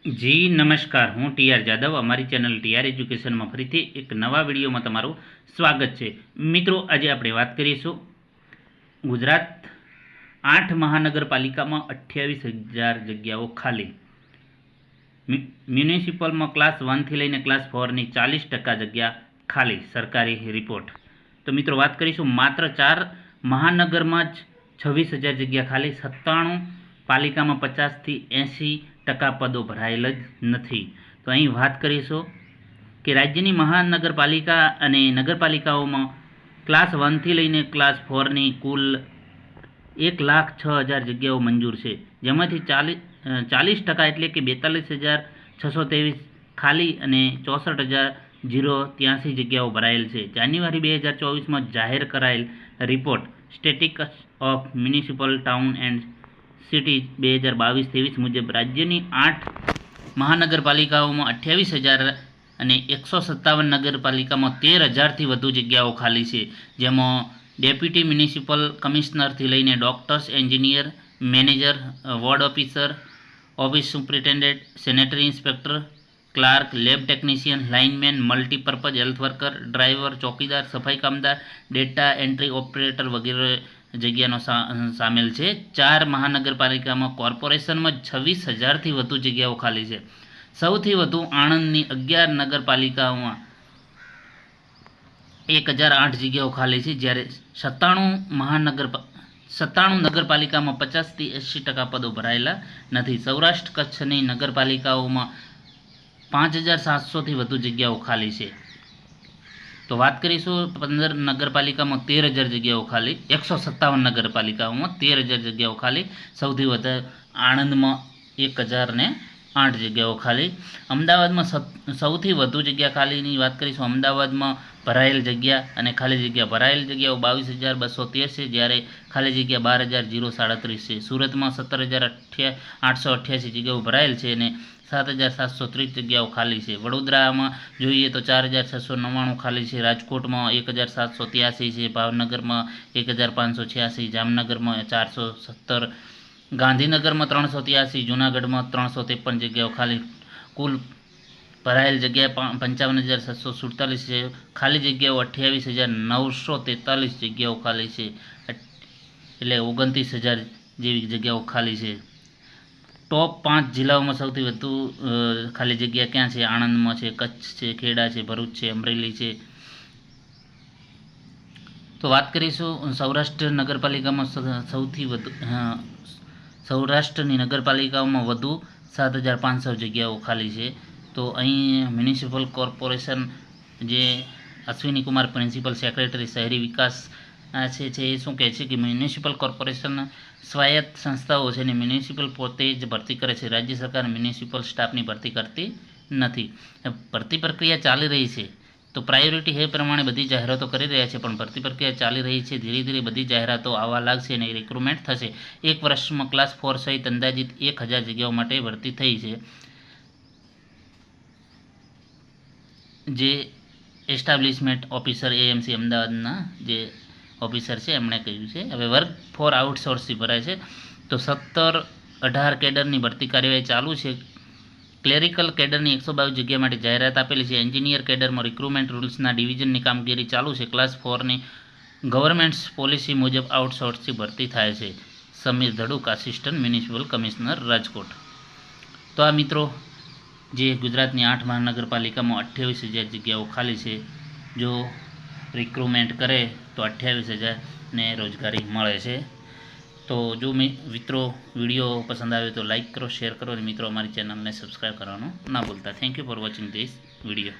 જી નમસ્કાર, હું ટીઆર જાદવ. અમારી ચેનલ ટીઆર એજ્યુકેશનમાં ફરીથી એક નવા વિડીયોમાં તમારું સ્વાગત છે. મિત્રો, આજે આપણે વાત કરીશું ગુજરાત 8 મહાનગરપાલિકામાં 28,000 જગ્યાઓ ખાલી. મ્યુનિસિપલમાં ક્લાસ 1થી લઈને ક્લાસ 4ની 40% જગ્યા ખાલી, સરકારી રિપોર્ટ. તો મિત્રો, વાત કરીશું માત્ર 4 મહાનગરમાં જ 26,000 જગ્યા ખાલી. 97 પાલિકામાં 50થી 80% પદો ભરાયેલ જ નથી. તો અહીં વાત કરીશું કે રાજ્યની મહાનગરપાલિકા અને નગરપાલિકાઓમાં ક્લાસ 1થી લઈને ક્લાસ 4ની કુલ 1,06,000 જગ્યાઓ મંજૂર છે, જેમાંથી 40% એટલે કે 42,623 ખાલી અને 64,083 જગ્યાઓ ભરાયેલ છે. જાન્યુઆરી 2024માં જાહેર કરાયેલ report statistics of municipal town and cities 2022-23 મુજબ રાજ્યની 8 મહાનગરપાલિકાઓમાં 28,000 અને 157 નગરપાલિકામાં 13,000થી વધુ જગ્યાઓ ખાલી છે, જેમાં ડેપ્યુટી મ્યુનિસિપલ કમિશનરથી લઈને doctors, engineer, manager, ward officer, office superintendent, sanitary inspector, clerk, lab technician, lineman, multipurpose health worker, driver, ચોકીદાર, સફાઈ કામદાર, ડેટા એન્ટ્રી ઓપરેટર વગેરે જગ્યાનો સામેલ છે. 4 મહાનગરપાલિકામાં કોર્પોરેશનમાં 26,000થી વધુ જગ્યાઓ ખાલી છે. સૌથી વધુ આણંદની 11 નગરપાલિકાઓમાં 1,008 જગ્યાઓ ખાલી છે, જ્યારે 97 નગરપાલિકામાં 50થી 80% પદો ભરાયેલા નથી. સૌરાષ્ટ્ર કચ્છની નગરપાલિકાઓમાં 5,700થી વધુ જગ્યાઓ ખાલી છે. તો વાત કરીશું 15 નગરપાલિકામાં 13,000 જગ્યાઓ ખાલી. 157 નગરપાલિકાઓમાં 13,000 જગ્યાઓ ખાલી. સૌથી વધારે આણંદમાં 1,008 જગ્યાઓ ખાલી. અમદાવાદમાં સૌથી વધુ જગ્યા ખાલીની વાત કરીશું. અમદાવાદમાં ભરાયેલ જગ્યા અને ખાલી જગ્યા ભરાયેલ જગ્યાઓ 22,213 છે, જ્યારે ખાલી જગ્યા 12,037 છે. સુરતમાં 17,888 જગ્યાઓ ભરાયેલ છે અને 7,730 જગ્યાઓ ખાલી છે. વડોદરામાં જોઈએ તો 4,699 ખાલી છે. રાજકોટમાં 1,783 છે. ભાવનગરમાં 1,586, જામનગરમાં 417, ગાંધીનગરમાં 383, જૂનાગઢમાં 353 જગ્યાઓ ખાલી. કુલ ભરાયેલ જગ્યા 55,747 છે. ખાલી જગ્યાઓ 28,943 જગ્યાઓ ખાલી છે, એટલે 29,000 જેવી જગ્યાઓ ખાલી છે. ટોપ 5 જિલ્લાઓમાં સૌથી વધુ ખાલી જગ્યા ક્યાં છે? આણંદમાં છે, કચ્છ છે, ખેડા છે, ભરૂચ છે, અમરેલી છે. તો વાત કરીશું સૌરાષ્ટ્ર નગરપાલિકામાં સૌથી વધુ સૌરાષ્ટ્રની નગરપાલિકાઓમાં વધુ 7,500 જગ્યાઓ ખાલી છે. તો અહીં મ્યુનિસિપલ કોર્પોરેશન જે અશ્વિની કુમાર, પ્રિન્સિપલ સેક્રેટરી શહેરી વિકાસ છે એ શું કહે છે કે મ્યુનિસિપલ કોર્પોરેશન સ્વાયત્ત સંસ્થાઓ છે અને મ્યુનિસિપલ પોતે જ ભરતી કરે છે. રાજ્ય સરકાર મ્યુનિસિપલ સ્ટાફની ભરતી કરતી નથી. ભરતી પ્રક્રિયા ચાલી રહી છે, તો પ્રાયોરિટી એ પ્રમાણે બધી જાહેરાતો કરી રહ્યા છે, પણ ભરતી પ્રક્રિયા ચાલી રહી છે. ધીરે ધીરે બધી જાહેરાતો આવવા લાગશે અને રિક્રુટમેન્ટ થશે. એક વર્ષમાં ક્લાસ 4 સહિત અંદાજિત 1,000 જગ્યાઓ માટે ભરતી થઈ છે, જે એસ્ટાબ્લિશમેન્ટ ઓફિસર એએમસી અમદાવાદના જે ઓફિસર છે એમણે કહ્યું છે. હવે વર્ક ફોર આઉટસોર્સથી ભરાય છે. તો 17-18 કેડરની ભરતી કાર્યવાહી ચાલુ છે. ક્લેરિકલ કેડરની 122 જગ્યા માટે જાહેરાત આપેલી છે. એન્જિનિયર કેડરમાં રિક્રુટમેન્ટ રૂલ્સના ડિવિઝનની કામગીરી ચાલુ છે. ક્લાસ 4ની ગવર્મેન્ટ્સ પોલિસી મુજબ આઉટસોર્સથી ભરતી થાય છે. Samir Dhaduk, assistant municipal commissioner, Rajkot. તો આ મિત્રો જે ગુજરાતની 8 મહાનગરપાલિકામાં 28,000 જગ્યાઓ ખાલી છે. જો રિક્રુટમેન્ટ કરે તો 28,000ને રોજગારી મળે છે. તો જો મિત્રો વિડીયો પસંદ આવે તો લાઈક કરો, શેર કરો અને મિત્રો અમારી ચેનલને સબસ્ક્રાઈબ કરવાનું ના ભૂલતા. Thank you for watching this video.